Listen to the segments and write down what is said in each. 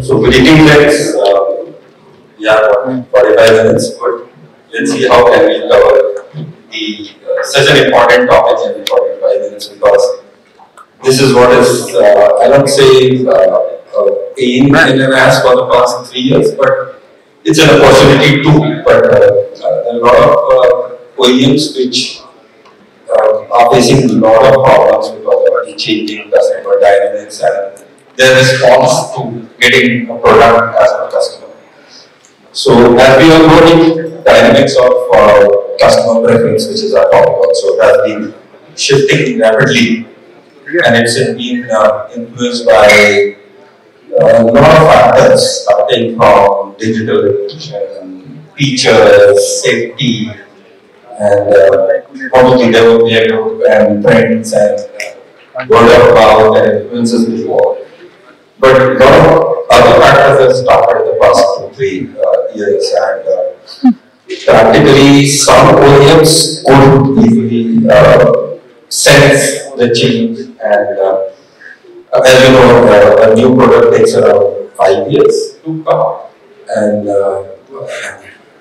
So greeting friends, we have 45 minutes, but let's see how can we cover the such an important topic in 45 minutes, because this is what is, I don't say pain in an ass for the past 3 years, but it's an opportunity too. But there are a lot of OEMs which are facing a lot of problems because of the changing customer dynamics and their response to getting a product as a customer. So as we all know, the dynamics of customer preference, which is our topic also, has been shifting rapidly, and it's been influenced by a lot of factors, starting from digital revolution, features, safety, and obviously development and trends and word of mouth and influences before. But a lot of other factors have started in the past 2-3 years, and practically some OEMs could easily sense the change. And as you know, a new product takes around 5 years to come out, and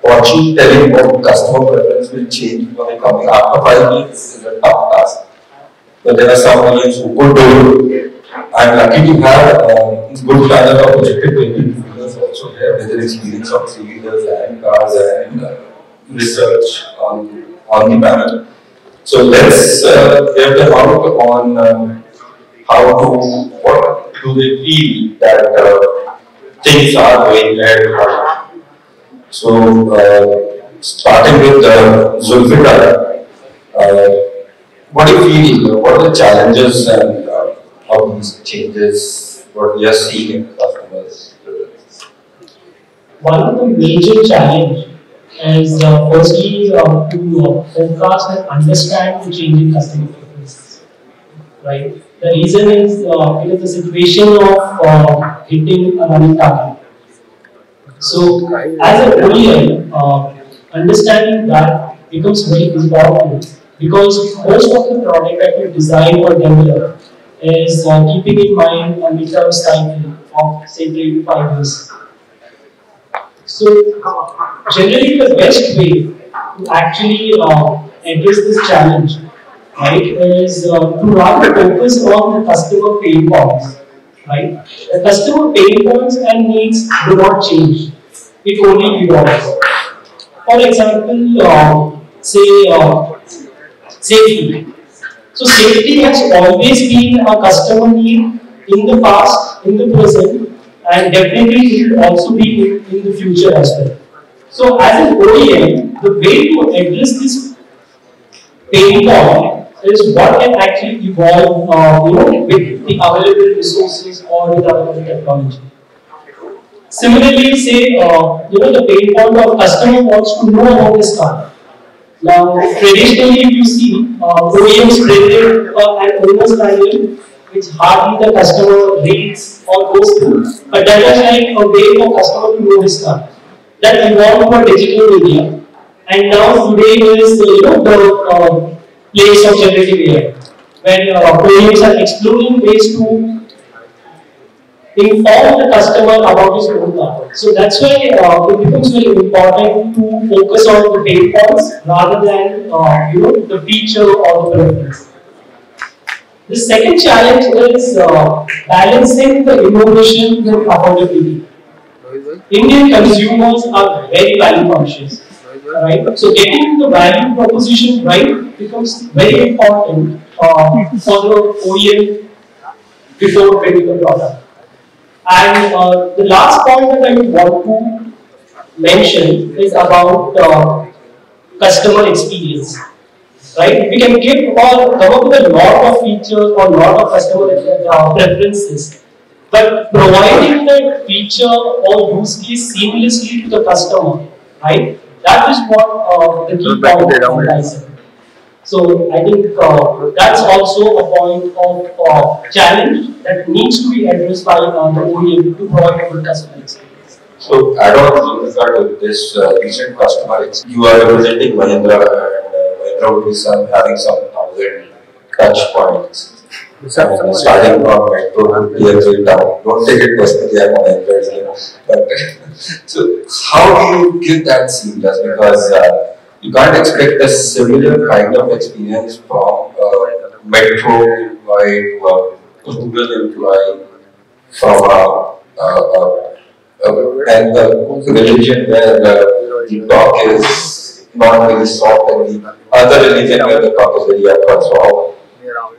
watching, telling what customer preference will change for the coming after 5 years is a tough task. But there are some OEMs who could do it. I'm lucky to have good panel of electric vehicle also here, with the experience of 3-wheelers and cars and research on the panel. So let's get them out on what do they feel that things are going ahead. So starting with Zulfiquar, what do you feel? What are the challenges and how these changes, what we are seeing in customers? One of the major challenges is firstly to forecast and understand the changing customer preferences. Right. The reason is it is the situation of hitting a running target. So as an OEM, understanding that becomes very important, because most of the product that you design or develop is keeping in mind a midterm cycle of say 3 to 5 years. So generally the best way to actually address this challenge, right, is to rather focus on the customer pain points. Right, the customer pain points and needs do not change; it only evolves. For example, say safety. So safety has always been a customer need in the past, in the present, and definitely it will also be in the future as well. So as an OEM, the way to address this pain point is what can actually evolve with the available resources or with available technology. Similarly, say the pain point of customer wants to know about this car. Now, traditionally, if you see, OEMs created an owner's manual, which hardly the customer reads or goes through, but that was like a way for customer to know his car. That evolved to a digital media, and now today is the place of generative AI, when OEMs are exploring ways to inform the customer about his own car. So that's why it becomes very important to focus on the pain points rather than the feature or the preference. The second challenge is balancing the innovation with affordability. Indian consumers are very value conscious, right? So getting the value proposition right becomes very important for the OEM before building the product. And the last point that I would want to mention is about customer experience. Right? We can come up with a lot of features or lot of customer preferences, but providing that feature or use case seamlessly to the customer, right? That is what the key point of license. So I think that's also a point of challenge that needs to be addressed by the OEM to provide a good customer experience. So add on to this recent customer, you are representing Mahindra, and Mahindra would be having some 1,000 touch points. Starting from metro to tier 3 town. Don't take it personally, I'm on Android, but so how do you give that seamless? Because you can't expect a similar kind of experience from a metro employee to a rural employee from and the religion where the talk is not very soft and the other religion where the talk is very upfront. So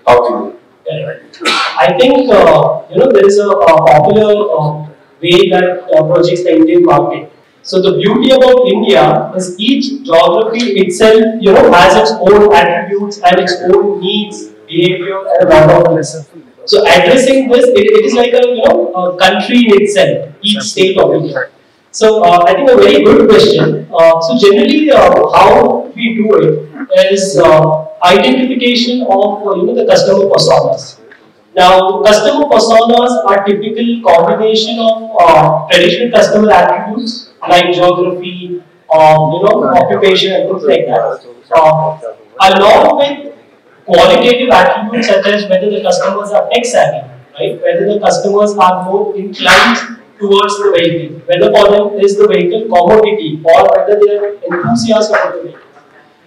how do you? I think there is a popular way that projects the Indian market. So the beauty about India is each geography itself has its own attributes and its own needs, behavior, and a lot of this. So addressing this, it is like a country in itself, each state of India. So I think a very good question. So generally, how we do it is identification of the customer personas. Now, customer personas are typical combination of traditional customer attributes like geography, occupation, and things like that, along with qualitative attributes such as whether the customers are tech savvy, right? Whether the customers are more inclined towards the vehicle, whether for them is the vehicle commodity or whether they are enthusiasts of the vehicle.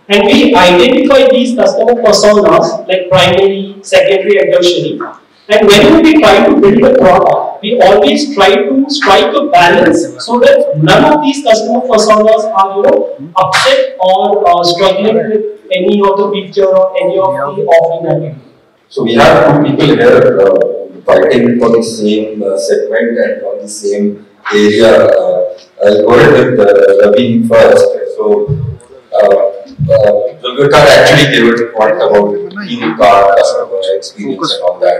And we identify these customer personas like primary, secondary, and tertiary. And whenever we try to build a product, we always try to strike a balance so that none of these customer personas are upset or struggling with any of the feature or any of the offering that we do. So we have two people here fighting for the same segment and on the same area. I'll go ahead with Ravi first. So Zulfiquar actually gave a point about being a car customer experience and all that.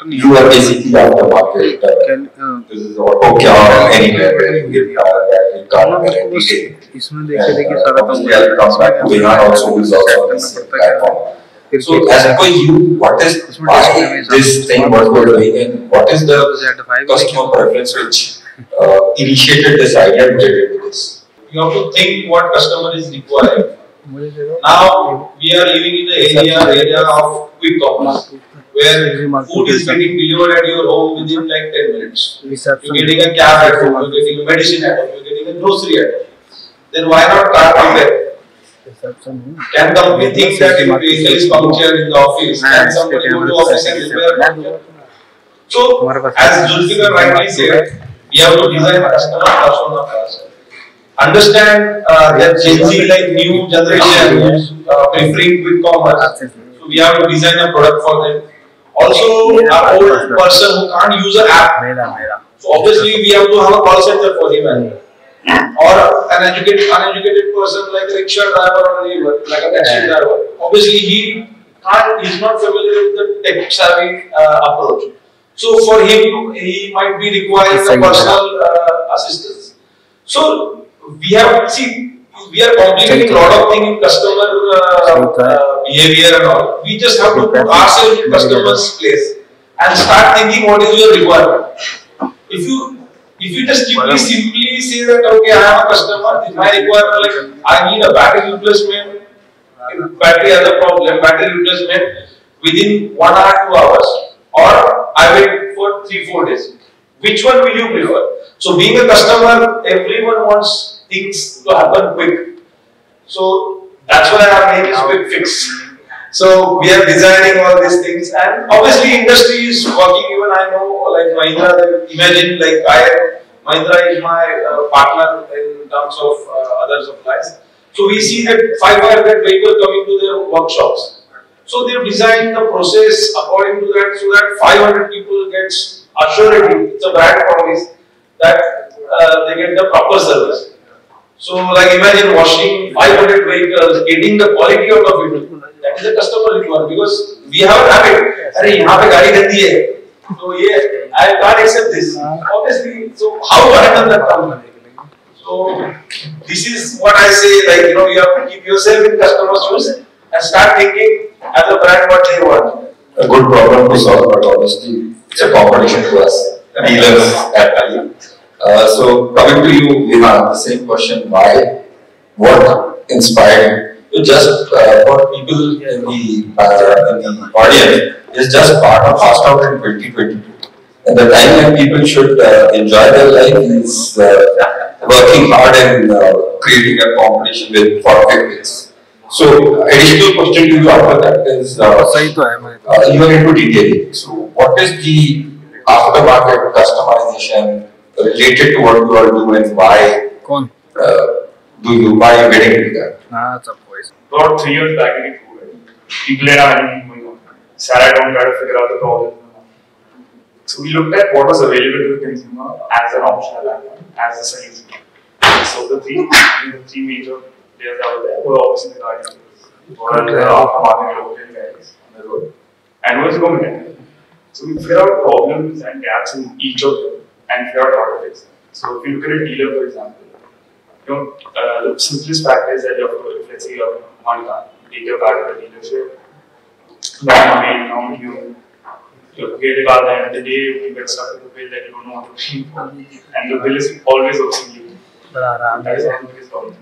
You are basically aftermarket. This is auto care anywhere where you get car guarantee. Obviously, I'll come back to Vihaan also, who is also on the same platform. So, as per you, what is why this thing what we are doing and what is the customer preference which initiated this idea to get into this? You have to think what customer is requiring. Now we are living in the area of quick commerce, where food is getting delivered at your home within like 10 minutes. You're getting a cab at home, you're getting a medicine at home, you're getting a grocery at home. Then why not start from there? Can company think that if vehicle is punctured in the office, can somebody go to office and repair puncture? So, as Zulfiquar rightly said, we have to design a customer persona first. Understand that Gen Z, like new generation, who's preferring quick commerce. So we have to design a product for them. Also, an old person who can't use an app. So obviously, we have to have a call center for him. Or an uneducated person like a rickshaw driver or a like a taxi driver. Obviously, he's not familiar with the tech savvy approach. So for him, he might be requiring a personal assistance. So we are complicating a lot of things in customer behavior and all. We just have to put ourselves in customer's place and start thinking what is your requirement. If you just simply say that okay, I am a customer, my requirement like I need a battery replacement, battery has a problem, battery replacement within 1 hour, 2 hours, or I wait for 3-4 days. Which one will you prefer? So being a customer, everyone wants things to happen quick. So that's why our name is Quick Fix. So we are designing all these things, and obviously industry is working. Even I know, like Mahindra. Imagine, like Mahindra is my partner in terms of other supplies. So we see that 500 vehicles coming to their workshops. So they've designed the process according to that, so that 500 people gets assuredly. It's a brand promise that they get the proper service. So, like imagine washing 500 vehicles, getting the quality out of it. That is a customer requirement, because we have a habit. Arey, यहाँ पे गाड़ी गंदी है, तो ये I can't accept this. Obviously, so how to handle that problem? So this is what I say. Like you have to keep yourself in customer's shoes and start thinking as a brand what they want. A good problem to solve, but obviously it's a competition to us dealers actually. So coming to you, Vihaan, the same question: why? What inspired So just for people in the audience, is just part of Fast Out in 2022. And the time when people should enjoy their life is working hard and creating a competition with for quick. So additional question to you after that is you are into detailing. So what is the aftermarket customization related to what you are doing? Why why you getting into that? About 3 years back in COVID, people had anything going on. Sat at home trying to figure out the problem. So we looked at what was available to the consumer as an option at that time, as a solution. So the three major players out there were obviously the car dealers, were the aftermarket local guys on the road, and was go mechanic. So we figured out problems and gaps in each of them and figured out how to fix them. So if you look at a dealer, for example, the simplest fact is that you have to, let's say you have one car, take your car to the dealership, you get the car at the end of the day, you get stuck with a bill that you don't know what to pay for, and the bill is always obsolete. That is one of the biggest problems.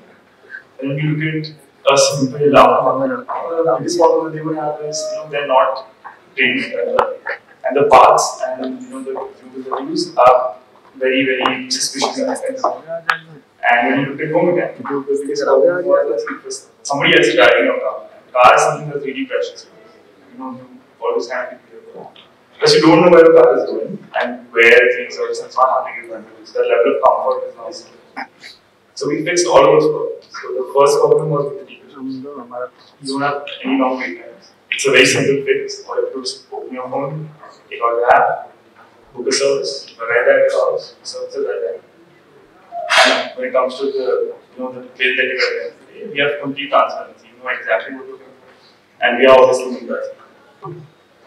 And when you look at a simple aftermarket, the biggest problem that they would have is they're not trained, and the parts and the consumables that they use are very, very suspicious and expensive. And when you look at home again, the biggest problem is somebody else is driving your car. Car is something that's really precious. You always have to be careful. Because you don't know where the car is going and where things are just not happening in front of you. So the level of comfort is not zero. So we fixed all those problems. So the first problem was with the dealerships. You don't have any long wait times. It's a very simple fix. All you have to do is open your phone, take out the app, book a service, arrive at your house, service is right there. And when it comes to the bill that you get, we have complete transparency. You know exactly what you're doing, and we are obviously impressed.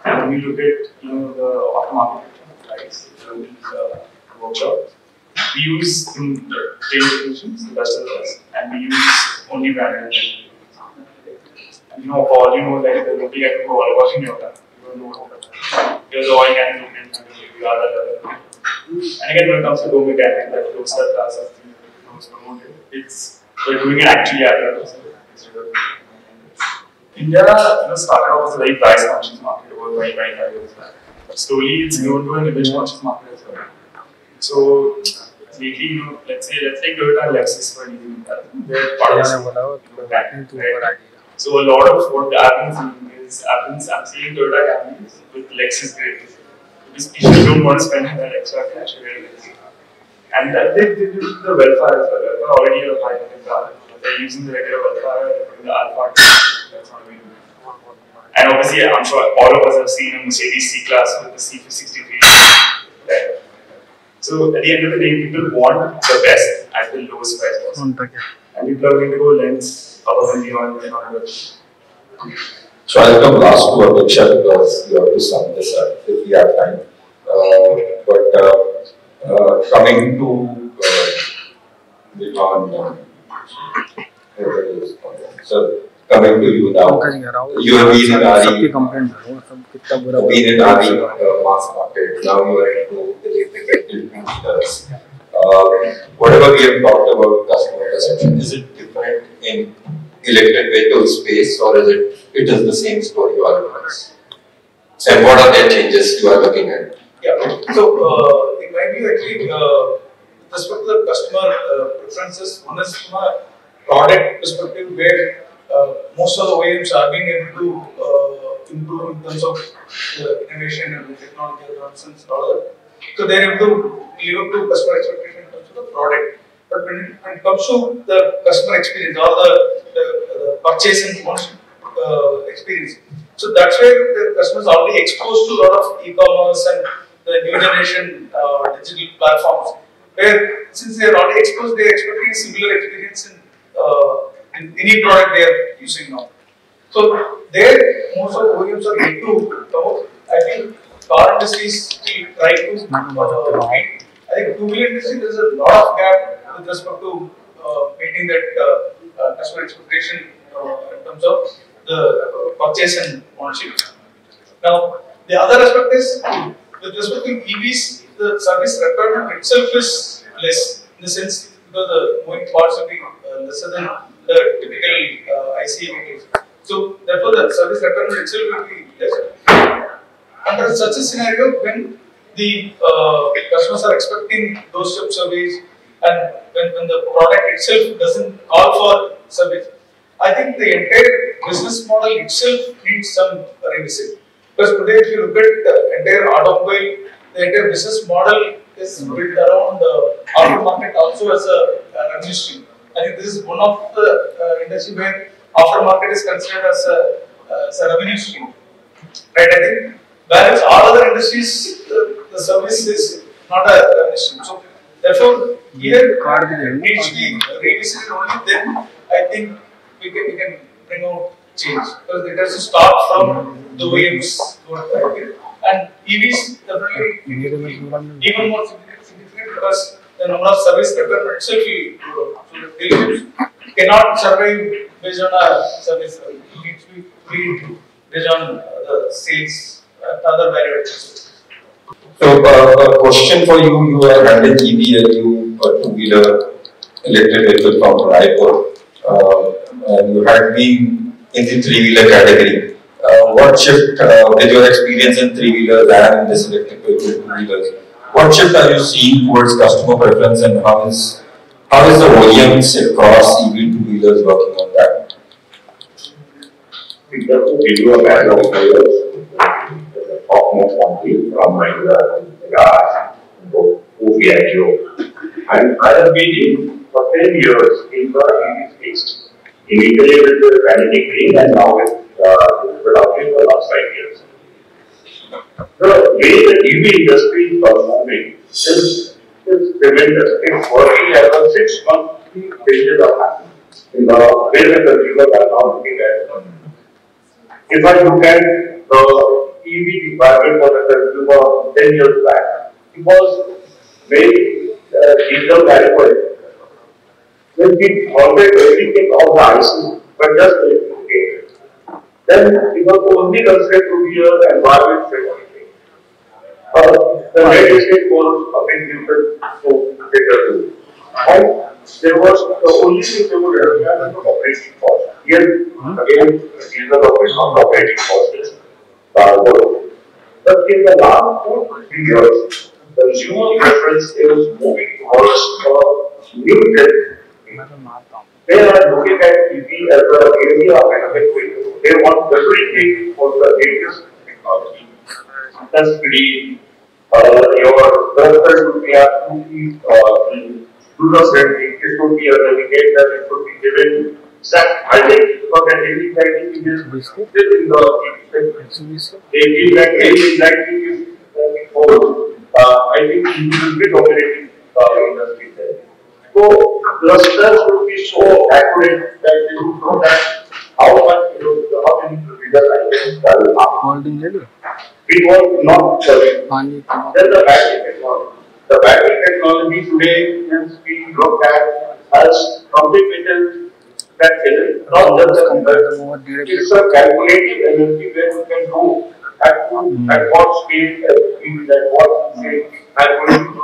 And when we look at the aftermarket price, the workshop, we use in the training technicians, the best of the best, and we use only branded. And for all you know, like the looking at all about in your car, you don't know what because the oil can look in you are the and again, when it comes to home mechanic, that those classes promoted, we're doing it actually at the India started off as a very price conscious market over 25 years back. Slowly it's grown to an image conscious market as well. So lately, let's take Toyota and Lexus for an example. They're part of right? So a lot of what happens is I'm seeing Toyota Camrys with Lexus grades. Because people don't want to spend that extra cash really. And that they do the welfare as well. They're already a high-end car. They're using the regular welfare in the Alpha. That's not we do. And obviously, I'm sure all of us have seen a Mercedes C-Class with the C63. Right? So at the end of the day, people want the best at the lowest price possible. And people are going to go lens above and beyond and on the. So I'll come last to Apeksha because you have to sum this up if we have time. Coming to Vihaan, so coming to you now, you have been in RE, mass market, now you are into electric two-wheelers. Whatever we have talked about customer perception, is it different in electric vehicle space or is it is the same story all across? And what are the changes you are looking at? Yeah, so in my view, actually, with respect to the customer preferences, one is from a product perspective where most of the OEMs are being able to improve in terms of the innovation and the technology advancements and all that. So they are able to live up to customer expectation in terms of the product. But when it comes to the customer experience or the purchase and ownership experience, so that's where the customers are already exposed to a lot of e-commerce and the new generation digital platforms. Where since they are already exposed, they are expecting a similar experience in any product they are using now. So there, most of the OEMs are yet to come up. I think car industry is still trying to meet. I think two-wheeler industry there is a lot of gap with respect to meeting that customer expectation in terms of the purchase and ownership. Now, the other aspect is with respect to EVs, the service requirement itself is less in the sense because the moving parts will be lesser than the typical IC vehicles. So therefore the service requirement itself will be less. Under such a scenario, when the customers are expecting those surveys and when the product itself doesn't call for service, I think the entire business model itself needs some revisit. Because today, if you look at the entire automobile, the entire business model is built around the aftermarket also as a revenue stream. I think this is one of the industry where aftermarket is considered as a revenue stream. Right? I think whereas all other industries, the service is not a revenue stream. So therefore, here it needs to be revisited only then I think we can bring out change. Because it has to start from the OEMs and EVs definitely even more significant because the number of service requirement itself will grow. So the dealerships cannot survive based on a service. It needs to be based on the sales and other variables. So, a question for you: you are handling EV and you two-wheeler electric vehicle from Raipur, and you had been in the three-wheeler category. What shift, with your experience in three-wheelers and in this electric vehicle two-wheelers, what shift are you seeing towards customer preference, and how is the OEMs across EV two-wheelers working on that? We give you a matter of players. Topmost company from Mahindra, and I have been in for 10 years in the EV space. Initially with the vanity green and now with production for the last 5 years. The way the EV industry is performing is tremendous. It's working as a 6-month period of happening. In the way the consumers are now looking at. If I look at the EV requirement for the consumer 10 years back, it was very digital adequate. When we wanted everything of the IC, but just electrification. Then it was only considered to be an environment friendly. The red estate was a big difference to cater to. And there was the only thing they would have was operating cost. Here, again, these are the operating costs. But in the last 2 to 3 years, the consumer preference is moving towards a new trend. They are looking at EV as an area of innovation. They want everything for the latest technology. That's green. Your cursor would be absolutely user-friendly. It could be a navigator. It could be given exact highlight because that every lighting is still in the segment. They feel that every lighting is before. I think it will be dominating the industry there. So clusters would be so accurate that they would know that how much how many kilometers I can travel. We were not serving. Then the battery technology. The battery technology today is being looked at as complicated that energy, not just a number. It's a calculated energy where you can go at what speed, at what speed, I'm going to do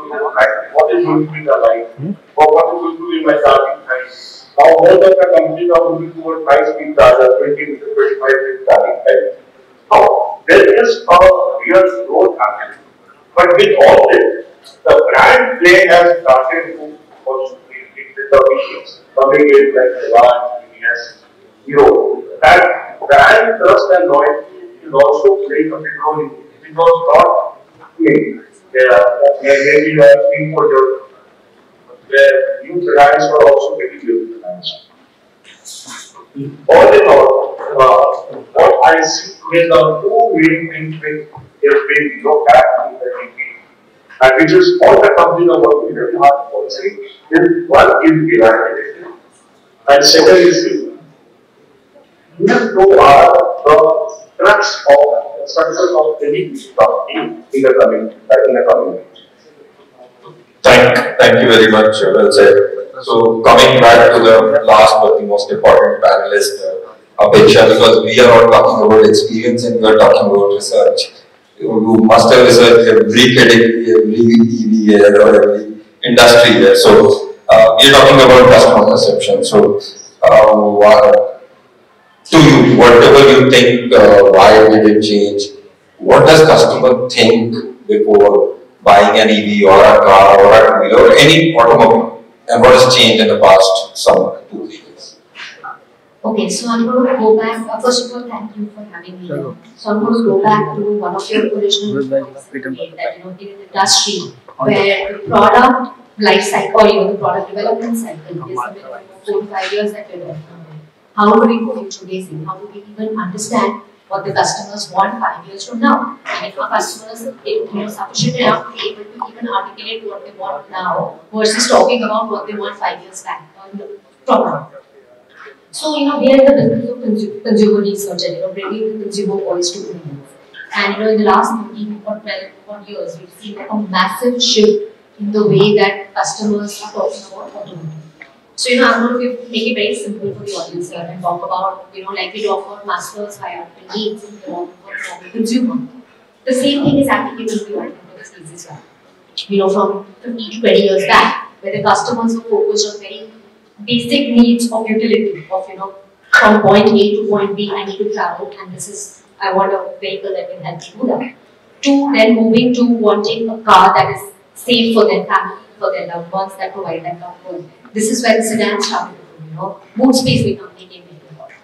what is going to be the light, or what is going to be my charging time. Now, most of the companies are moving towards high-speed chargers, 20 to 25 speed charging time. Now, there is a real growth happening. But with all this, the brand play has started to also be with the machines, coming in like Vihaan, TVS, Hero. That brand trust and loyalty is also playing a big role in it. Because not maybe you have been for your where new brands are also getting new brands. All in all, what I see today are two main things which have been looked at in the EV, and which is all the companies are working very hard for. One is behaviour, and second is these two are the crux of success of any company in the coming years. Thank you very much, well said. So coming back to the last but the most important panelist, Apeksha, because we are all talking about experience and we are talking about research. You must have researched every category, every EV or every industry there. So we are talking about customer perception. So To you, whatever you think, why did it change? What does customer think before buying an EV or a car or a two-wheeler or any automobile? And what has changed in the past some 2-3 years? Okay, so I'm going to go back. First of all, thank you for having me here. So I'm going to go back to one of your original points that in an industry where the product life cycle or the product development cycle is a bit of 4 to 5 years that we're working on. How do we go future gazing? How do we even understand what the customers want 5 years from now? And if our customers are sufficient enough to be able to even articulate what they want now versus talking about what they want 5 years back from now. So, we are in the business of consumer research and, bringing the consumer voice to consumers. And, in the last 13 or 12 years, we've seen a massive shift in the way that customers are talking about automotive. So, I'm going to make it very simple for the audience here and talk about, like we talk about masters, hierarchical needs, and talk about the consumer. The same thing is applicable to the automotive space as well. From 15 to 20 years back, where the customers were focused on very basic needs of utility, of from point A to point B, I need to travel, and I want a vehicle that can help me do that. To then moving to wanting a car that is safe for their family, for their loved ones, that provide that comfort. This is where the sedan started to boot space became important.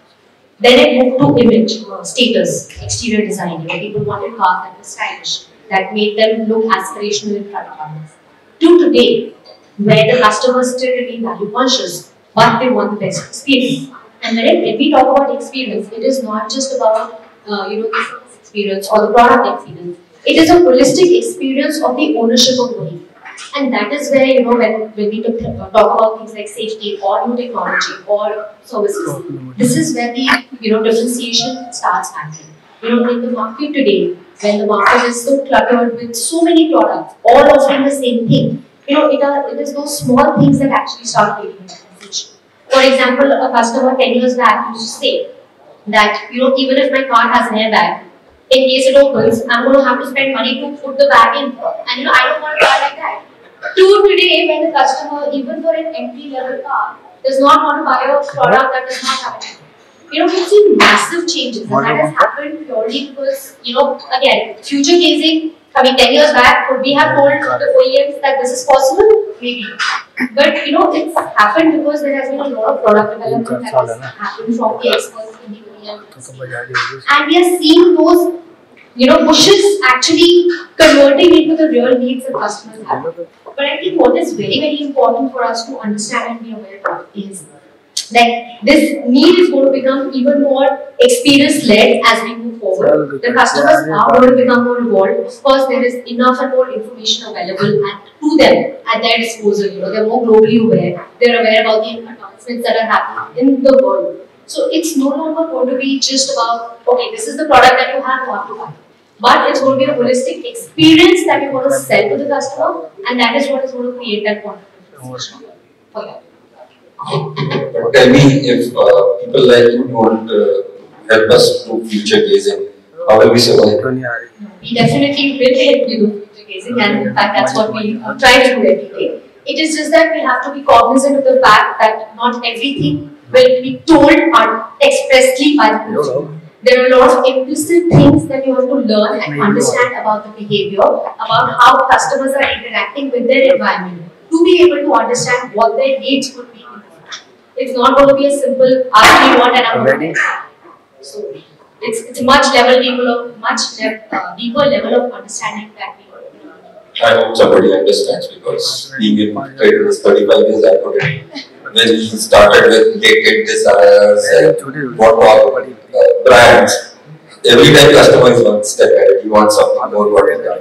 Then it moved to image, status, exterior design. People wanted cars that were stylish, that made them look aspirational in front of others. To today, where the customers still remain value conscious, but they want the best experience. And when we talk about experience, it is not just about the experience or the product experience. It is a holistic experience of the ownership of the vehicle. And that is where, when we talk about things like safety or new technology or services, this is where the, differentiation starts happening. In the market today, when the market is so cluttered with so many products, all offering the same thing, it is those small things that actually start creating differentiation. For example, a customer 10 years back used to say that, even if my car has an airbag, in case it opens, I'm going to have to spend money to put the bag in. And, I don't want a car like that. To today, when the customer, even for an entry-level car, does not want to buy a product that does not have it. We've seen massive changes, and that has happened purely because, again, future gazing, 10 years back, could we have told the OEMs that this is possible? Maybe. But, it's happened because there has been a lot of product development that has happened from the experts in the OEMs. And we are seeing those, pushes actually converting into the real needs that customers have. But I think what is very, very important for us to understand and be aware of is that this need is going to become even more experience-led as we move forward. The customers are going to become more involved. Of course, there is enough and more information available to them at their disposal. They're more globally aware. They're aware about the advancements that are happening in the world. So it's no longer going to be just about, okay, this is the product that you have to buy. But it's going to be a holistic experience that you want to sell to the customer, and that is what is going to create that confidence for them. Tell me, if people like you don't help us do future gazing, how will we survive? We definitely will help you do future gazing, and in fact, that's what we try to do every day. It is just that we have to be cognizant of the fact that not everything will be told expressly by the consumer. There are a lot of implicit things that you have to learn and understand about the behavior, about how customers are interacting with their environment, to be able to understand what their needs could be. It's not going to be a simple ask me what and I'm going to. So it's a much deeper level of understanding that we need. I hope somebody understands, because being in trade is 35 years, I couldn't. When he started with dated desires and what all brands, every time customer is one step ahead. He wants something more vertical.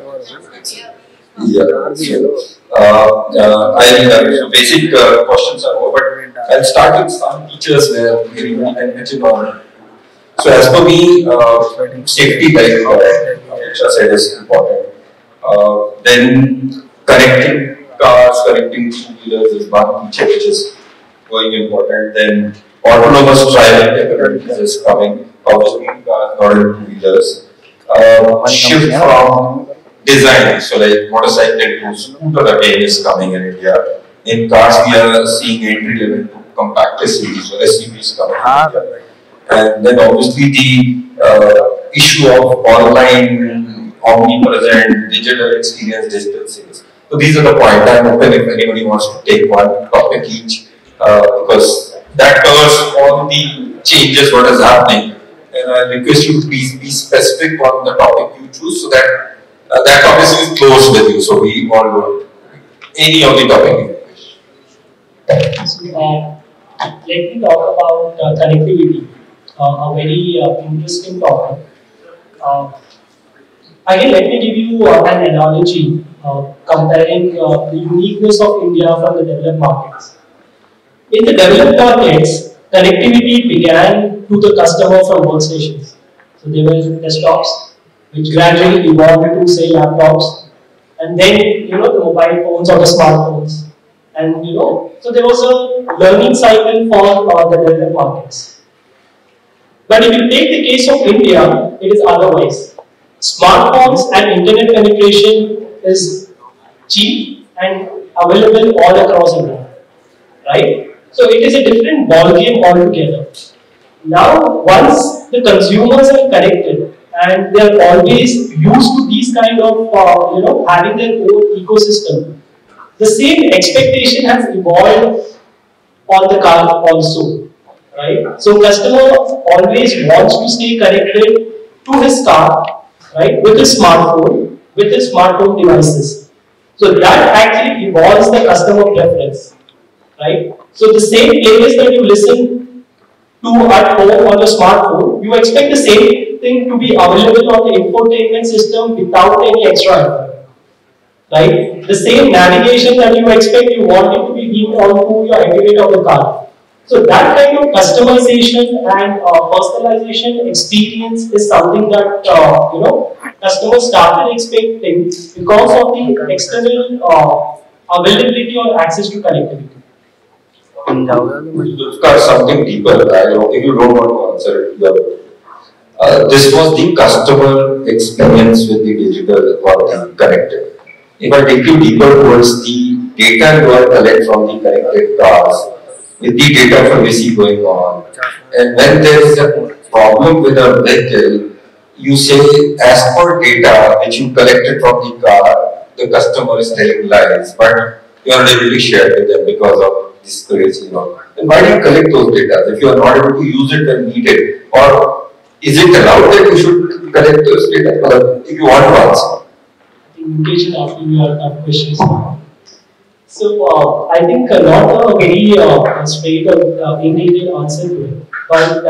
Yeah. So, basic questions are over, but I'll start with some features where maybe we can mention on. So, as per me, safety, like Apeksha said, is important. Then connecting cars, connecting two-wheelers is one feature which is going important. Then autonomous driving capabilities is coming. Obviously, cars, not in two-wheelers. Shift from design, so like motorcycle to scooter again is coming in India. In cars, we are seeing entry-level to compactor series or SUVs coming. And then obviously the issue of online, omnipresent, digital experience, digital sales. So these are the points. I'm open if anybody wants to take one topic each, because that covers all the changes what is happening. And I request you to please be specific on the topic you choose so that that topic is close with you. So we all know any of the topic you wish. So, let me talk about connectivity, a very interesting topic. Again, let me give you an analogy comparing the uniqueness of India from the developed markets. In the developed markets, connectivity began to the customer from workstations. So they were desktops, which gradually evolved to say laptops, and then the mobile phones or the smartphones. And so there was a learning cycle for the developed markets. But if you take the case of India, it is otherwise. Smartphones and internet penetration is cheap and available all across India, right? So it is a different ballgame altogether. Now, once the consumers are connected and they are always used to these kind of having their own ecosystem, the same expectation has evolved on the car also, right? So customer always wants to stay connected to his car, right, with his smartphone, with his smartphone devices. So that actually evolves the customer preference, right? So the same playlist that you listen to at home on your smartphone, you expect the same thing to be available on the infotainment system without any extra effort, right? The same navigation that you expect, you want it to be beamed onto your activate of the car. So that kind of customization and personalization experience is something that customers started expecting because of the external availability or access to connectivity. Discuss something deeper. If you don't want to answer it, this was the customer experience with the digital or the connected. If I take you deeper towards the data you are collect from the connected cars, with the data privacy going on, and when there is a problem with a vehicle, you say as per data which you collected from the car, the customer is telling lies, but you are not able to share with them because of this crazy. Then why do you collect those data if you are not able to use it when needed? Or is it allowed that you should collect those data? If you want to answer. Vinkesh is asking you a questions now. So I think not a very straight or in detail answer to it, but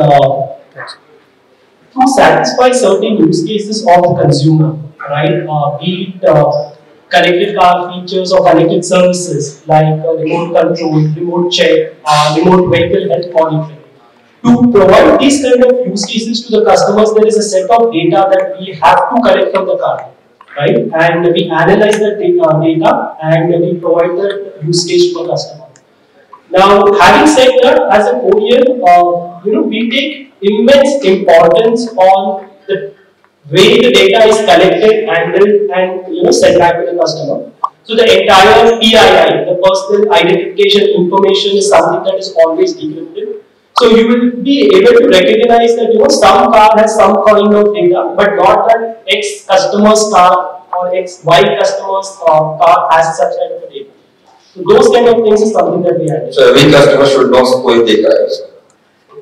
to satisfy certain use cases of the consumer, right? Be it connected car features or connected services like remote control, remote check, remote vehicle health monitoring. To provide these kind of use cases to the customers, there is a set of data that we have to collect from the car, right? And we analyze that data and we provide the use case to the customer. Now, having said that, as an OEM, we take immense importance on the way the data is collected, handled, and sent back to the customer. So the entire PII, the personal identification information, is something that is always decrypted. So you will be able to recognize that some car has some kind of data, but not that X customer's car or X Y customer's car has such kind of data. So those kind of things is something that we handle. So every customer should know koi data is.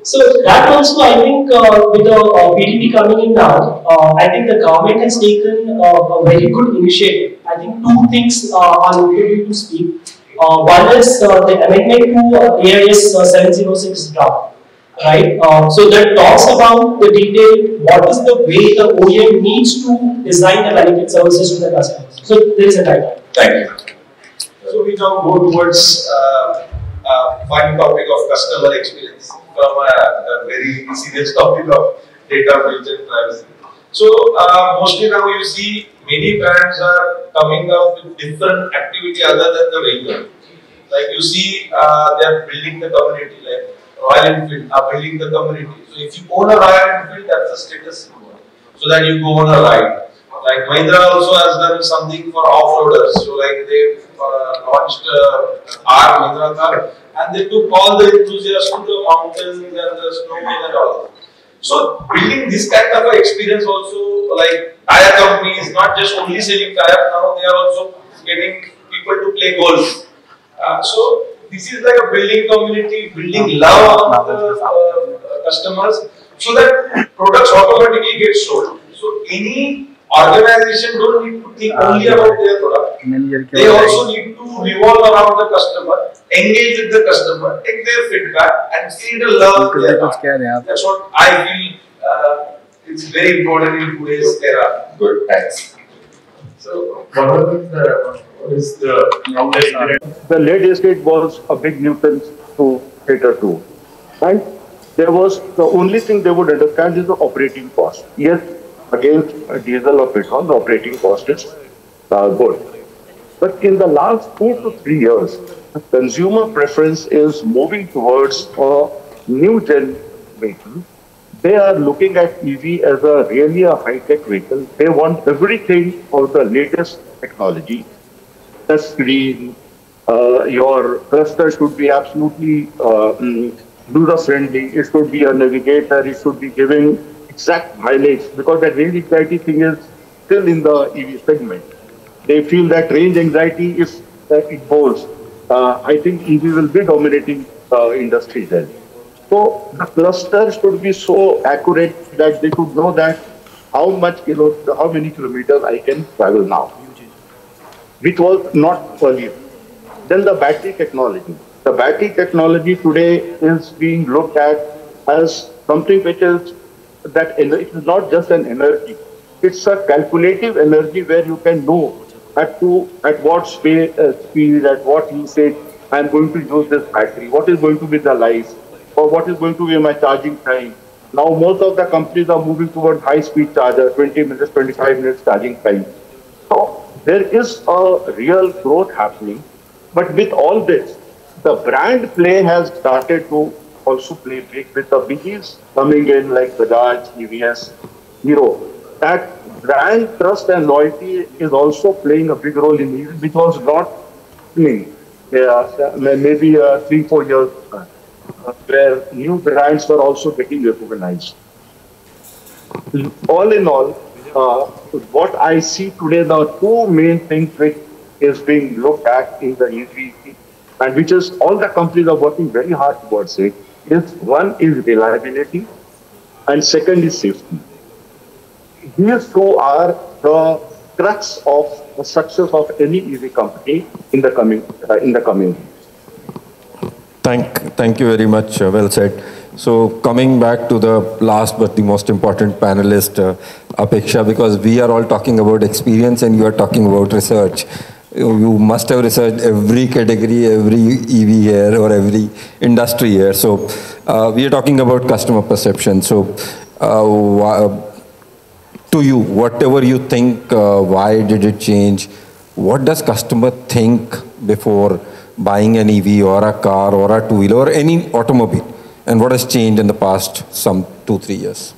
So that also, I think, with the PDP coming in now, I think the government has taken a very good initiative. I think two things are noted to speak. One is the amendment to AIS 706 draft, right? So that talks about the detail, what is the way the OEM needs to design the connected services to the customers. So there is a guideline. Thank you. So we now go towards one topic of customer experience from a very serious topic of data breach and privacy. So mostly now you see many brands are coming up with different activity other than the vehicle. Like you see, they are building the community. Like Royal Enfield are building the community. So if you own a Royal Enfield, that's a status symbol. So that you go on a ride. Like Mahindra also has done something for off-roaders. So like they launched our Mahindra car and they took all the enthusiasts to the mountains and the snow and all. So building this kind of a experience also, like tire companies, not just only selling tires, now they are also getting people to play golf. So this is like a building community, building love among the customers, so that products automatically get sold. So any organization don't need to think only about their product. They also need to revolve around the customer, engage with the customer, take their feedback, and create a love. That's what I feel. It's very important in today's era. Good, thanks. So, what is the lead estate was a big nuisance to cater to. And there was the only thing they would understand is the operating cost. Yes, against diesel or petrol, the operating cost is good. But in the last 4 to 3 years, consumer preference is moving towards a new gen vehicle. They are looking at EV as a really a high-tech vehicle. They want everything of the latest technology. The screen, your cluster should be absolutely user-friendly. It should be a navigator. It should be giving exact mileage, because that range anxiety thing is still in the EV segment. They feel that range anxiety, if it goes, I think EV will be dominating industry then. So the cluster should be so accurate that they could know that how many kilometers I can travel now, which was not earlier. Then the battery technology. The battery technology today is being looked at as something which is that it is not just an energy. It's a calculative energy where you can know at what speed, at what usage I am going to use this battery, what is going to be the life, or what is going to be my charging time. Now most of the companies are moving towards high-speed charger, 20 minutes, 25 minutes charging time. So there is a real growth happening. But with all this, the brand play has started to also play big with the biggies coming in like Bajaj, TVS, Hero. That brand trust and loyalty is also playing a big role in EV, which was not maybe 3-4 years where new brands were also getting recognized. All in all, what I see today, the two main things which is being looked at in the EV, and which is all the companies are working very hard towards it, is one is reliability and second is safety. These two are the crux of the success of any EV company in the coming years. Thank you very much. Well said. So coming back to the last but the most important panelist, Apeksha, because we are all talking about experience and you are talking about research. You must have researched every category, every EV here or every industry here. So we are talking about customer perception. So to you, whatever you think, why did it change? What does customer think before buying an EV or a car or a two-wheeler or any automobile? And what has changed in the past some 2-3 years?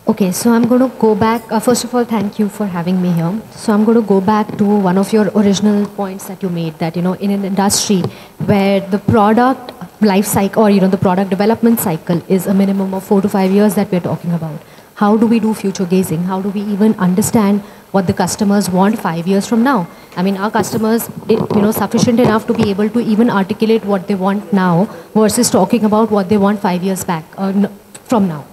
Okay, so I'm going to go back. First of all, thank you for having me here. So I'm going to go back to one of your original points that you made, that, in an industry where the product life cycle or, the product development cycle is a minimum of 4 to 5 years that we're talking about. How do we do future gazing? How do we even understand what the customers want 5 years from now? I mean, our customers, sufficient enough to be able to even articulate what they want now versus talking about what they want 5 years back from now.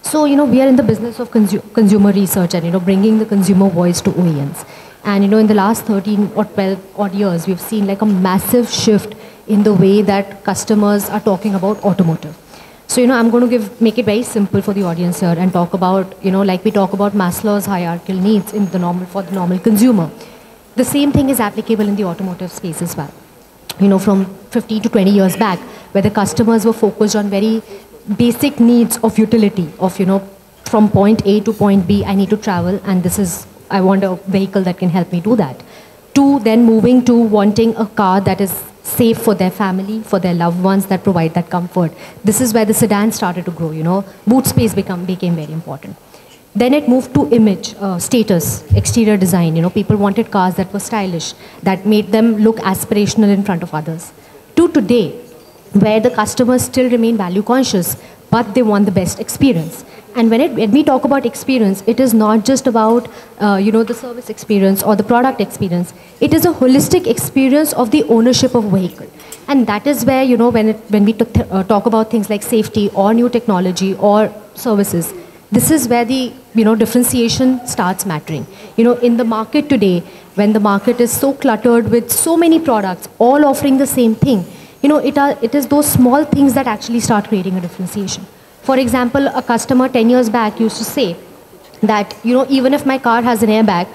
So, we are in the business of consumer research and, bringing the consumer voice to OEMs. And, in the last 13 or 12 odd years, we've seen like a massive shift in the way that customers are talking about automotive. So, I'm going to make it very simple for the audience here and talk about, like we talk about Maslow's hierarchical needs for the normal consumer. The same thing is applicable in the automotive space as well. From 15 to 20 years back, where the customers were focused on very basic needs of utility, of, from point A to point B, I need to travel, and I want a vehicle that can help me do that. To then moving to wanting a car that is safe for their family, for their loved ones, that provide that comfort. This is where the sedan started to grow, boot space became very important. Then it moved to image, status, exterior design. You know, people wanted cars that were stylish, that made them look aspirational in front of others. To today, where the customers still remain value conscious, but they want the best experience. And when we talk about experience, it is not just about the service experience or the product experience. It is a holistic experience of the ownership of a vehicle. And that is where, when we talk about things like safety or new technology or services, this is where the differentiation starts mattering. In the market today, when the market is so cluttered with so many products, all offering the same thing, it is those small things that actually start creating a differentiation. For example, a customer 10 years back used to say that, even if my car has an airbag,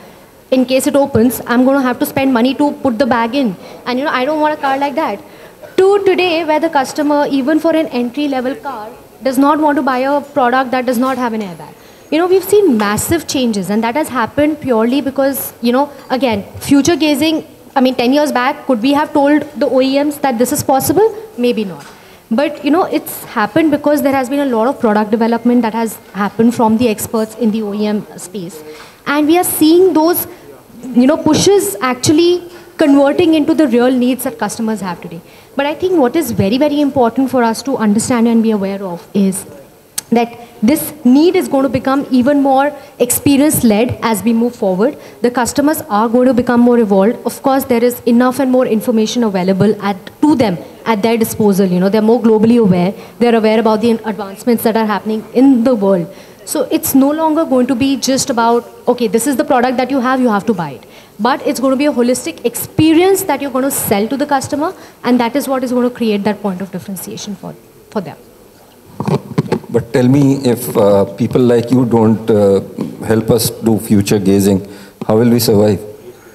in case it opens, I'm going to have to spend money to put the bag in. And, I don't want a car like that. To today, where the customer, even for an entry-level car, does not want to buy a product that does not have an airbag. We've seen massive changes, and that has happened purely because, again, future gazing, 10 years back, could we have told the OEMs that this is possible? Maybe not. But, it's happened because there has been a lot of product development that has happened from the experts in the OEM space. And we are seeing those, pushes actually converting into the real needs that customers have today. But I think what is very, very important for us to understand and be aware of is that this need is going to become even more experience-led as we move forward. The customers are going to become more evolved. Of course, there is enough and more information available to them at their disposal. They're more globally aware. They're aware about the advancements that are happening in the world. So it's no longer going to be just about, okay, this is the product that you have to buy it. But it's going to be a holistic experience that you're going to sell to the customer, and that is what is going to create that point of differentiation for them. But tell me, if people like you don't help us do future gazing, how will we survive?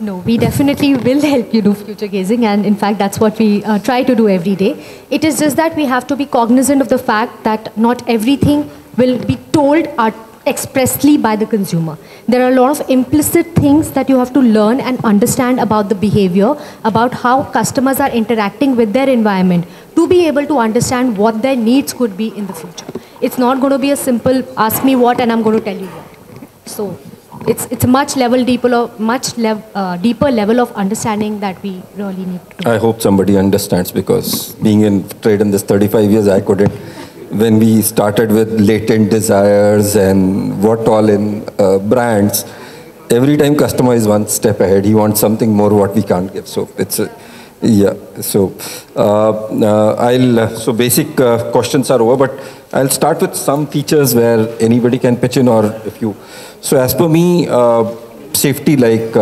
No, we definitely will help you do future gazing, and in fact that's what we try to do every day. It is just that we have to be cognizant of the fact that not everything will be told expressly by the consumer. There are a lot of implicit things that you have to learn and understand about the behavior, about how customers are interacting with their environment, to be able to understand what their needs could be in the future. It's not going to be a simple ask me what and I'm going to tell you what. So it's a much deeper level of understanding that we really need to do. I hope somebody understands, because being in trade in this 35 years, I couldn't. When we started with latent desires and what all in brands, every time customer is one step ahead. He wants something more what we can't give. So it's yeah. So so basic questions are over, but I'll start with some features where anybody can pitch in, or if you. So as per me, safety, like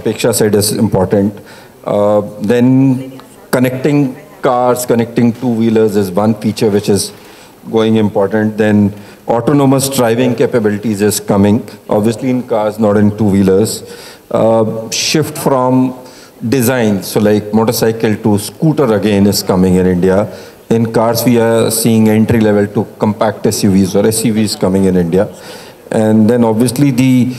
Apeksha said, is important. Then connecting cars, connecting two-wheelers is one feature which is going important. Then autonomous driving capabilities is coming, obviously in cars, not in two-wheelers. Shift from design, so like motorcycle to scooter again is coming in India. In cars, we are seeing entry level to compact SUVs or SUVs coming in India. And then obviously the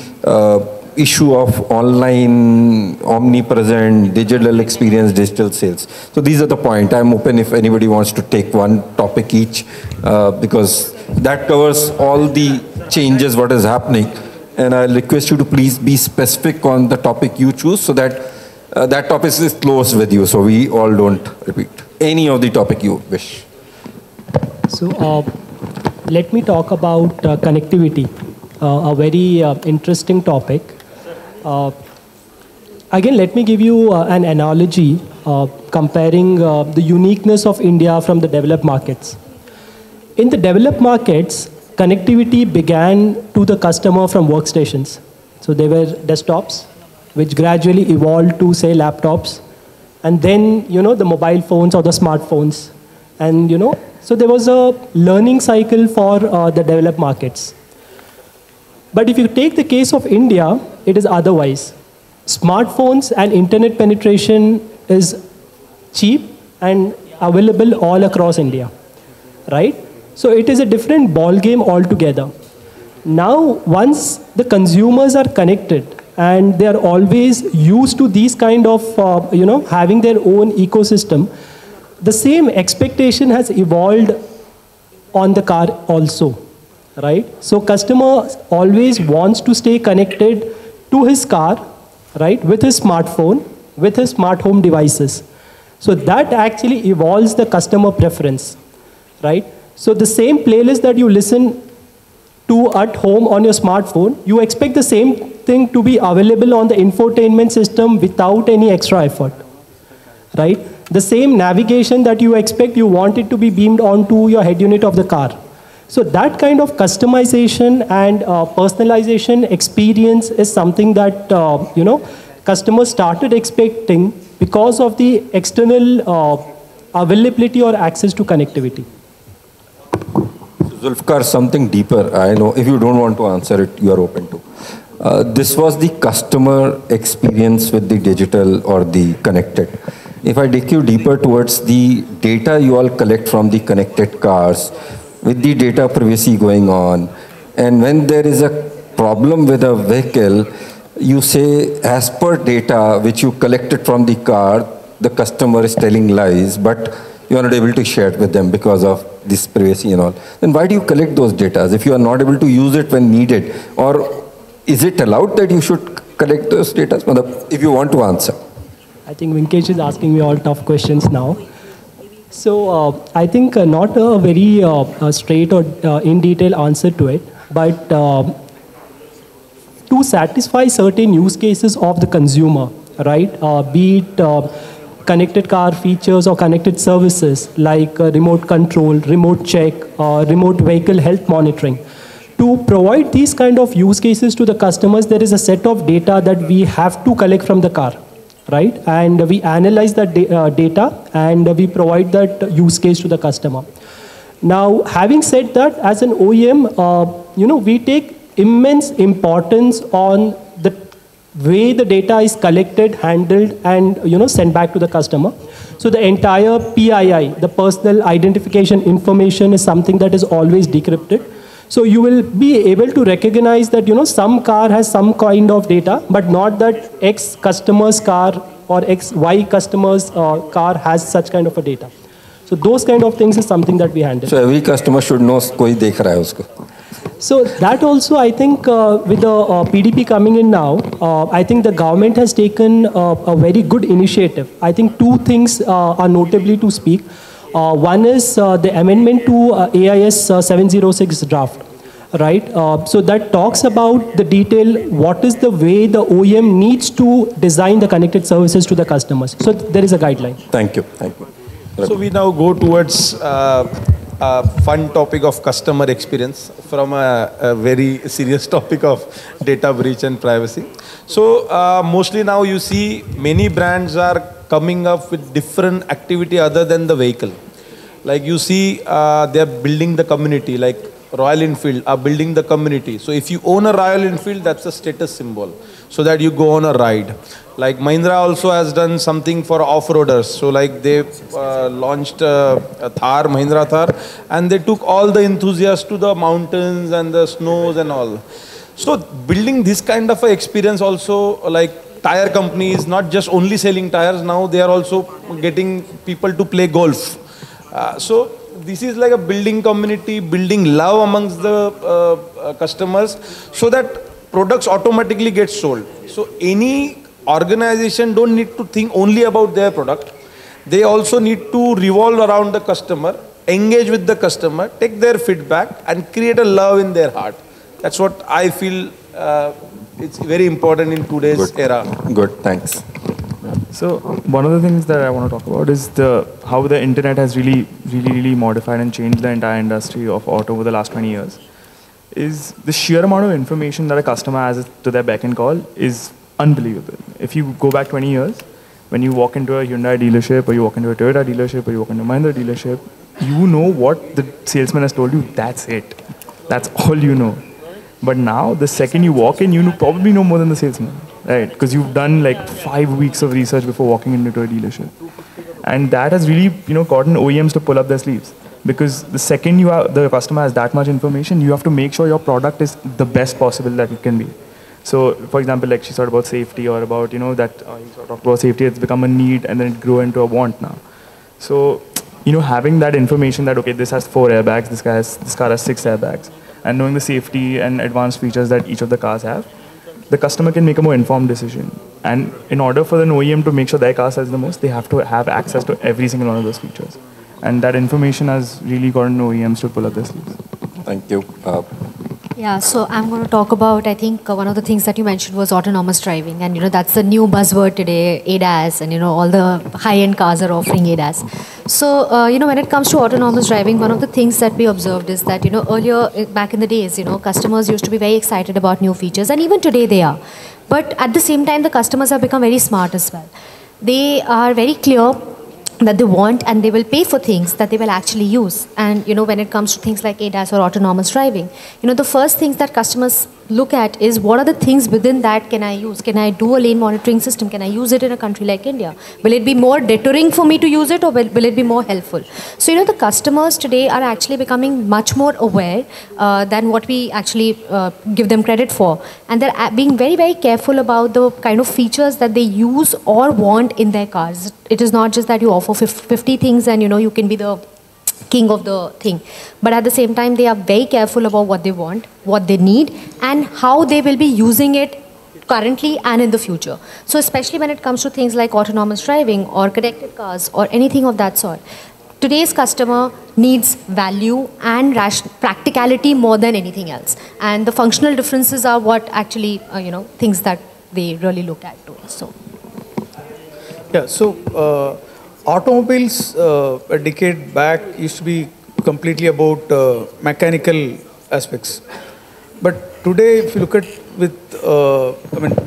issue of online, omnipresent, digital experience, digital sales. So these are the points. I'm open if anybody wants to take one topic each, because that covers all the changes what is happening. And I'll request you to please be specific on the topic you choose, so that that topic is close with you, so we all don't repeat. Any of the topic you wish. So let me talk about connectivity, a very interesting topic. Again, let me give you an analogy comparing the uniqueness of India from the developed markets. In the developed markets, connectivity began to the customer from workstations. So they were desktops, which gradually evolved to, say, laptops, and then, the mobile phones or the smartphones. And, so there was a learning cycle for the developed markets. But if you take the case of India, it is otherwise. Smartphones and internet penetration is cheap and available all across India, right? So it is a different ball game altogether. Now, once the consumers are connected and they are always used to these kind of, having their own ecosystem, the same expectation has evolved on the car also. right? So customer always wants to stay connected to his car, right, with his smartphone, with his smart home devices. So that actually evolves the customer preference, right? So the same playlist that you listen to at home on your smartphone, you expect the same thing to be available on the infotainment system without any extra effort, right? The same navigation that you expect, you want it to be beamed onto your head unit of the car. So that kind of customization and personalization experience is something that, customers started expecting because of the external availability or access to connectivity. Zulfiquar, something deeper. I know if you don't want to answer it, you are open to. This was the customer experience with the digital or the connected. If I take you deeper towards the data you all collect from the connected cars, with the data privacy going on, and when there is a problem with a vehicle, you say as per data which you collected from the car, the customer is telling lies, but you are not able to share it with them because of this privacy and all. Then why do you collect those data if you are not able to use it when needed? Or is it allowed that you should collect those data if you want to answer? I think Vinkesh is asking me all tough questions now. So I think not a very straight or in detail answer to it, but to satisfy certain use cases of the consumer, right? Be it connected car features or connected services like remote control, remote check, remote vehicle health monitoring. To provide these kind of use cases to the customers, there is a set of data that we have to collect from the car, right? And we analyze that data and we provide that use case to the customer. Now, having said that, as an OEM, we take immense importance on the way the data is collected, handled, and sent back to the customer. So the entire PII, the personal identification information, is something that is always decrypted. So you will be able to recognize that some car has some kind of data, but not that X customer's car or X Y customer's car has such kind of a data. So those kind of things is something that we handle. So every customer should know koi dekh raha hai usko. So that also, I think, with the PDP coming in now, I think the government has taken a very good initiative. I think two things are notably to speak. One is the amendment to AIS 706 draft, right? So that talks about the detail, what is the way the OEM needs to design the connected services to the customers. So there is a guideline. Thank you. Thank you. So we now go towards fun topic of customer experience from a very serious topic of data breach and privacy. So mostly now you see many brands are coming up with different activity other than the vehicle. Like you see they are building the community, like Royal Enfield are building the community. So if you own a Royal Enfield, that's a status symbol, so that you go on a ride. Like Mahindra also has done something for off-roaders. So like they launched a Thar, Mahindra Thar, and they took all the enthusiasts to the mountains and the snows and all. So building this kind of a experience also, like tire companies, not just only selling tires, now they are also getting people to play golf. So this is like a building community, building love amongst the customers, so that products automatically get sold. So any organization don't need to think only about their product. They also need to revolve around the customer, engage with the customer, take their feedback and create a love in their heart. That's what I feel it's very important in today's era. Good, thanks. So one of the things that I want to talk about is how the internet has really modified and changed the entire industry of auto over the last 20 years. Is the sheer amount of information that a customer has to their beck and call is unbelievable. If you go back 20 years, when you walk into a Hyundai dealership or you walk into a Toyota dealership or you walk into a Mahindra dealership, you know what the salesman has told you, that's it. That's all you know. But now, the second you walk in, you probably know more than the salesman, right? Because you've done like 5 weeks of research before walking into a dealership. And that has really, gotten OEMs to pull up their sleeves. Because the second the customer has that much information, you have to make sure your product is the best possible that it can be. So, for example, like she talked about safety or about, you talked about safety, it's become a need and then it grew into a want now. So, having that information that, okay, this has 4 airbags, this car has 6 airbags, and knowing the safety and advanced features that each of the cars have, the customer can make a more informed decision. And in order for an OEM to make sure their car sells the most, they have to have access to every single one of those features. And that information has really gotten OEMs to pull up their sleeves. Thank you. Yeah, so I'm going to talk about, I think one of the things that you mentioned was autonomous driving. And, that's the new buzzword today, ADAS. And, all the high-end cars are offering ADAS. So, when it comes to autonomous driving, one of the things that we observed is that, earlier, back in the days, customers used to be very excited about new features. And even today they are. But at the same time, the customers have become very smart as well. They are very clear that they want, and they will pay for things that they will actually use. And when it comes to things like ADAS or autonomous driving, the first things that customers look at is what are the things within that can I use? Can I do a lane monitoring system? Can I use it in a country like India? Will it be more deterring for me to use it, or will it be more helpful? So the customers today are actually becoming much more aware than what we actually give them credit for. And they're being very, very careful about the kind of features that they use or want in their cars. It is not just that you offer 50 things and you can be the king of the thing. But at the same time, they are very careful about what they want, what they need, and how they will be using it currently and in the future. So especially when it comes to things like autonomous driving or connected cars or anything of that sort, today's customer needs value and practicality more than anything else. And the functional differences are what actually, things that they really look at too. So. Yeah, so automobiles a decade back used to be completely about mechanical aspects. But today, if you look at with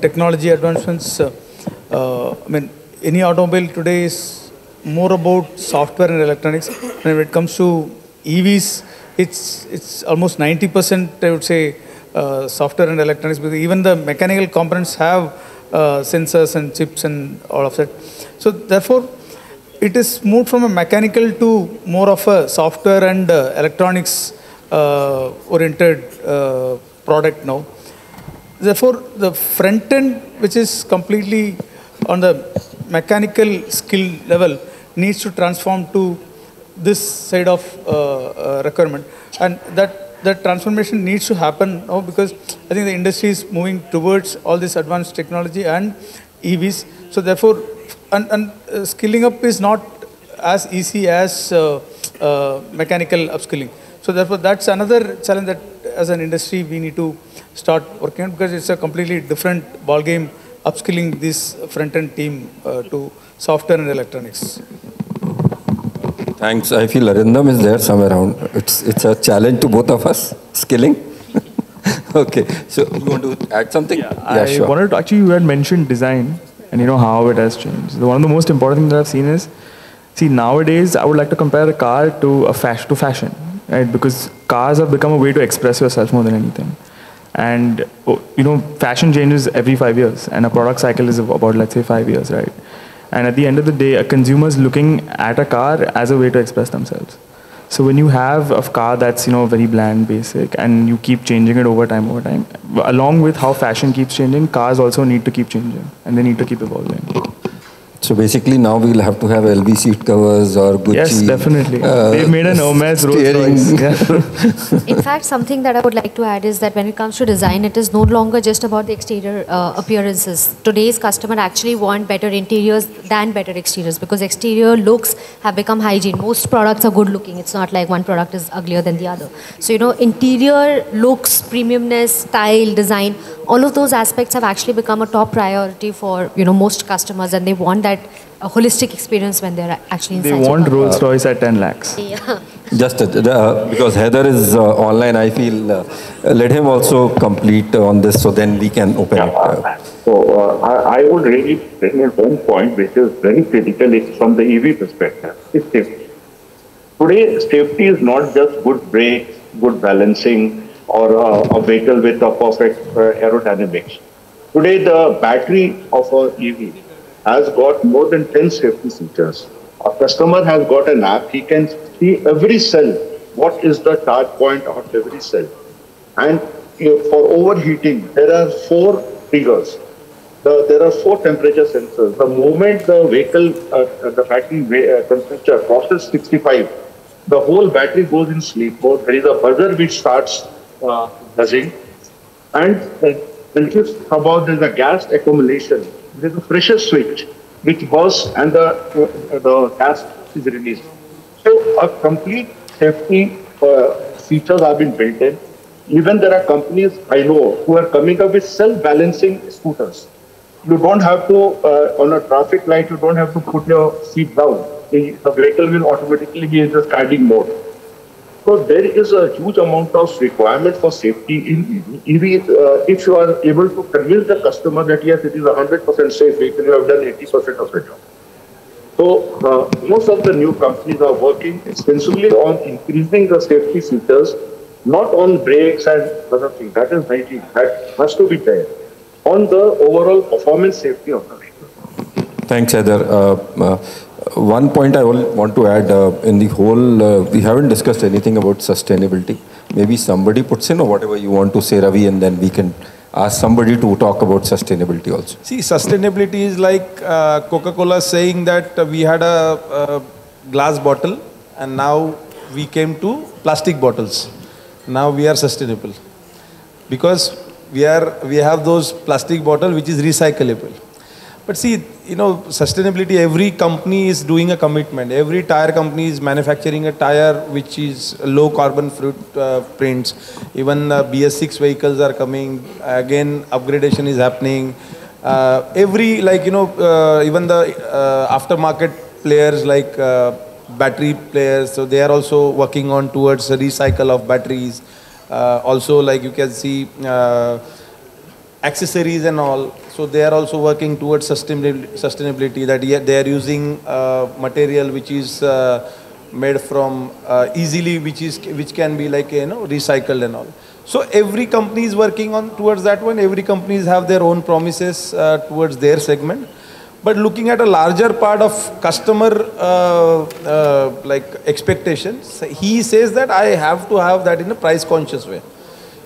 technology advancements, any automobile today is more about software and electronics. And when it comes to EVs, it's almost 90%, I would say, software and electronics, because even the mechanical components have sensors and chips and all of that. So therefore, it is moved from a mechanical to more of a software and electronics oriented product now. Therefore, the front end, which is completely on the mechanical skill level, needs to transform to this side of requirement. And that transformation needs to happen now, because I think the industry is moving towards all this advanced technology and EVs. So therefore, and skilling up is not as easy as mechanical upskilling. So therefore, that's another challenge that as an industry we need to start working on, because it's a completely different ballgame upskilling this front-end team to software and electronics. Thanks. I feel Arindam is there somewhere around. It's a challenge to both of us, skilling. Okay, so you want to add something? Yeah, sure. I wanted to, actually, you had mentioned design and how it has changed. One of the most important things that I've seen is, nowadays I would like to compare a car to fashion, right? Because cars have become a way to express yourself more than anything. And fashion changes every 5 years, and a product cycle is about, let's say, 5 years, right? And at the end of the day, a consumer is looking at a car as a way to express themselves. So when you have a car that's very bland, basic, and you keep changing it over time, along with how fashion keeps changing, cars also need to keep changing, and they need to keep evolving. So basically now we'll have to have LV seat covers or Gucci. Yes, definitely. They've made an Hermes Rolls Royce. Yeah. In fact, something that I would like to add is that when it comes to design, it is no longer just about the exterior appearances. Today's customer actually want better interiors than better exteriors, because exterior looks have become hygiene. Most products are good looking. It's not like one product is uglier than the other. So, interior looks, premiumness, style, design, all of those aspects have actually become a top priority for, most customers, and they want that a holistic experience when they're actually inside. They want Rolls Royce at 10 lakhs. Yeah. Just because Hyder is online, I feel let him also complete on this, so then we can open it. So I would really bring in one point which is very critical from the EV perspective. It's safety. Today, safety is not just good brakes, good balancing, or a vehicle with a perfect aerodynamics. Today, the battery of an EV has got more than 10 safety features. A customer has got an app. He can see every cell, what is the charge point of every cell. And for overheating, there are 4 triggers. There are 4 temperature sensors. The moment the vehicle, the battery temperature crosses 65, the whole battery goes in sleep mode. There is a buzzer which starts buzzing. And when you talk about the gas accumulation, there is a pressure switch which bursts and the gas is released. So a complete safety features have been built in. Even there are companies I know who are coming up with self-balancing scooters. You don't have to, on a traffic light, you don't have to put your seat down. The vehicle will automatically be in the standing mode. So there is a huge amount of requirement for safety in EV. If you are able to convince the customer that yes, it is 100% safe vehicle, you have done 80% of the job. So most of the new companies are working extensively on increasing the safety features, not on brakes and other things. That is 90. That has to be there. On the overall performance safety of the vehicle. Thanks, Hyder. One point I want to add in the whole, we haven't discussed anything about sustainability. Maybe somebody puts in or whatever you want to say, Ravi, and then we can ask somebody to talk about sustainability also. See, sustainability is like Coca-Cola saying that we had a glass bottle and now we came to plastic bottles. Now we are sustainable because we have those plastic bottle which is recyclable. But see, you know, sustainability, every company is doing a commitment. Every tire company is manufacturing a tire which is low carbon prints. Even BS6 vehicles are coming. Again, upgradation is happening. Even the aftermarket players like battery players, so they are also working on towards a recycle of batteries. Also, like you can see, accessories and all. So they are also working towards sustainability, that they are using material which is made from easily, which can be like, you know, recycled and all. So every company is working on towards that one. Every companies have their own promises towards their segment. But looking at a larger part of customer like expectations, he says that I have to have that in a price conscious way.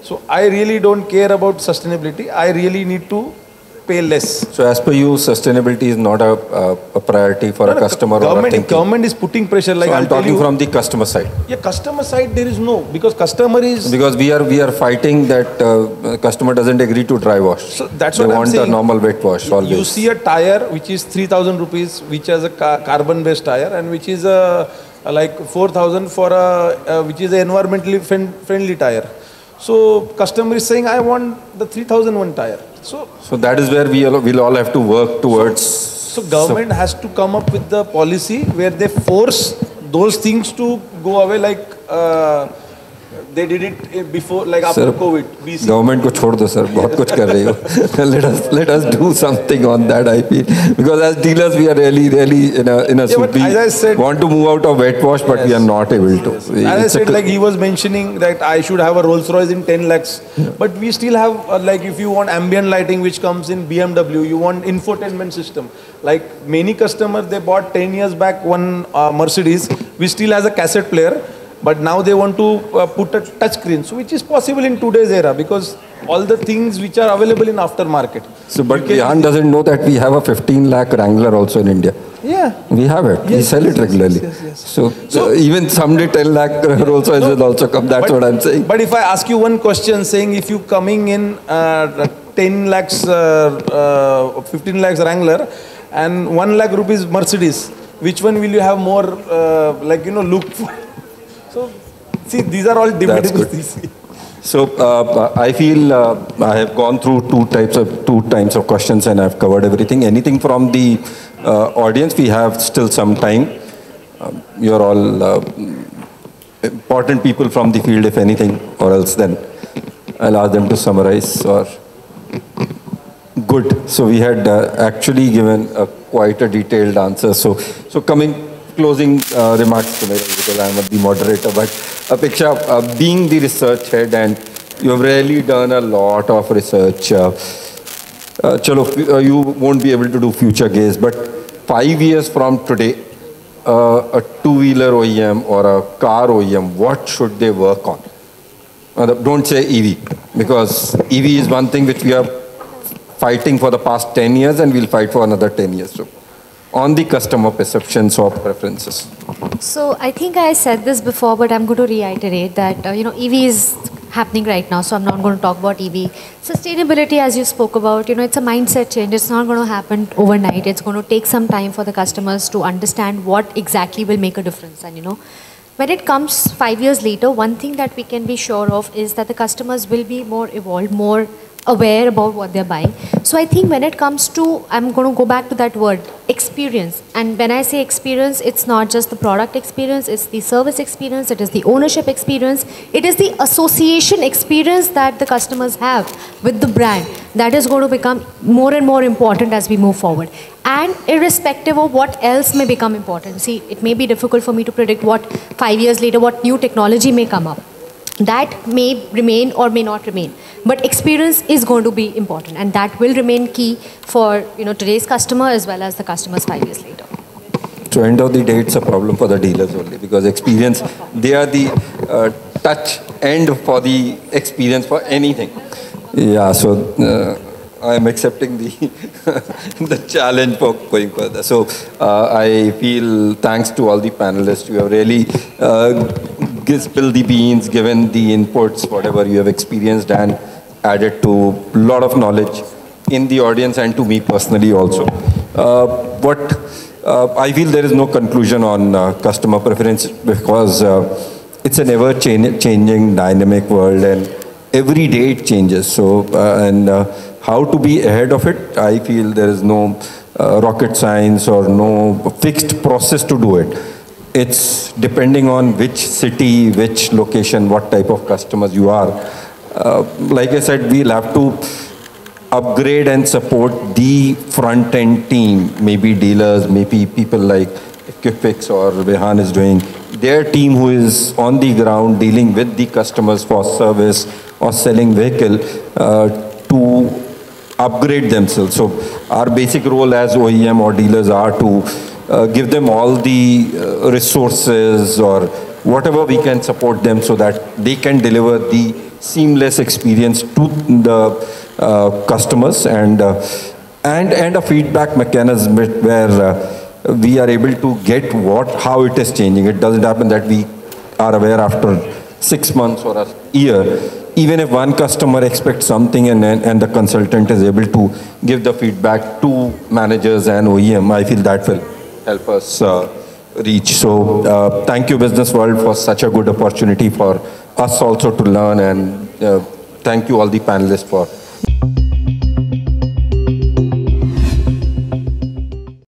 So I really don't care about sustainability. I really need to pay less. So as per you, sustainability is not a priority for a customer or a thinking? Government is putting pressure. Like so I'm talking from the customer side. Yeah, customer side there is no, because customer is... Because we are fighting that customer doesn't agree to dry wash. So that's what I'm saying. They want a normal wet wash always. You see a tire which is 3,000 rupees, which has a carbon based tire, and which is like 4,000 for which is an environmentally friendly tire. So customer is saying, I want the 3,001 tire. So that is where we'll all have to work towards. So government has to come up with the policy where they force those things to go away, like they did it before, like after COVID. BC. Government को छोड़ दो sir, बहुत कुछ कर रही हो. Let us do something on that. I feel because as dealers we are really in a we want to move out of wet wash, but we are not able to. As I said, like he was mentioning that I should have a Rolls Royce in 10 lakhs, but we still have like if you want ambient lighting which comes in BMW, you want infotainment system. Like many customers, they bought 10 years back one Mercedes, which still has a cassette player. But now they want to put a touch screen, so which is possible in today's era because all the things which are available in aftermarket. So, but Vihaan doesn't know that we have a 15 lakh Wrangler also in India. Yeah. We have it. We sell it regularly. Yes. So even someday 10 lakh Rolls Royce will also come. That's what I'm saying. But if I ask you one question saying if you coming in 10 lakhs, 15 lakhs Wrangler and 1 lakh rupees Mercedes, which one will you have more like, you know, look for? So, see, these are all debatable things. So, I feel I have gone through two types of questions and I've covered everything. Anything from the audience? We have still some time. You're all important people from the field, if anything, or else then I'll ask them to summarize. Or good. So, we had actually given quite a detailed answer. So closing remarks to me, because I'm the moderator, but Apeksha, being the research head and you have really done a lot of research, you won't be able to do future gaze, but 5 years from today, a two-wheeler OEM or a car OEM, what should they work on? Don't say EV, because EV is one thing which we are fighting for the past 10 years and we'll fight for another 10 years. So, on the customer perceptions or preferences? So I think I said this before, but I'm going to reiterate that EVs happening right now, so I'm not going to talk about EV. Sustainability, as you spoke about, it's a mindset change. It's not going to happen overnight. It's going to take some time for the customers to understand what exactly will make a difference. And when it comes 5 years later, one thing that we can be sure of is that the customers will be more evolved, more aware about what they're buying. So I think when it comes to, I'm going to go back to that word, experience. And when I say experience, it's not just the product experience, it's the service experience, it is the ownership experience, it is the association experience that the customers have with the brand. That is going to become more and more important as we move forward. And irrespective of what else may become important. See, it may be difficult for me to predict what 5 years later, what new technology may come up. That may remain or may not remain, but experience is going to be important, and that will remain key for today's customer as well as the customers 5 years later. So end of the day, it's a problem for the dealers only, because experience, they are the touch end for the experience for anything. Yeah, so I am accepting the the challenge for going further. So I feel thanks to all the panelists. You have really spilled the beans, given the inputs, whatever you have experienced, and added to a lot of knowledge in the audience and to me personally also. I feel there is no conclusion on customer preference, because it's an ever-changing, dynamic world, and every day it changes. So, how to be ahead of it, I feel there is no rocket science or no fixed process to do it. It's depending on which city, which location, what type of customers you are. Like I said, we'll have to upgrade and support the front-end team, maybe dealers, maybe people like Kwik or Vihaan is doing, their team who is on the ground dealing with the customers for service or selling vehicle to upgrade themselves. So our basic role as OEM or dealers are to give them all the resources or whatever we can support them so that they can deliver the seamless experience to the customers, and a feedback mechanism where we are able to get how it is changing. It doesn't happen that we are aware after 6 months or a year. Even if one customer expects something and the consultant is able to give the feedback to managers and OEM, I feel that will help us reach. So thank you, Business World, for such a good opportunity for us also to learn, and thank you all the panelists for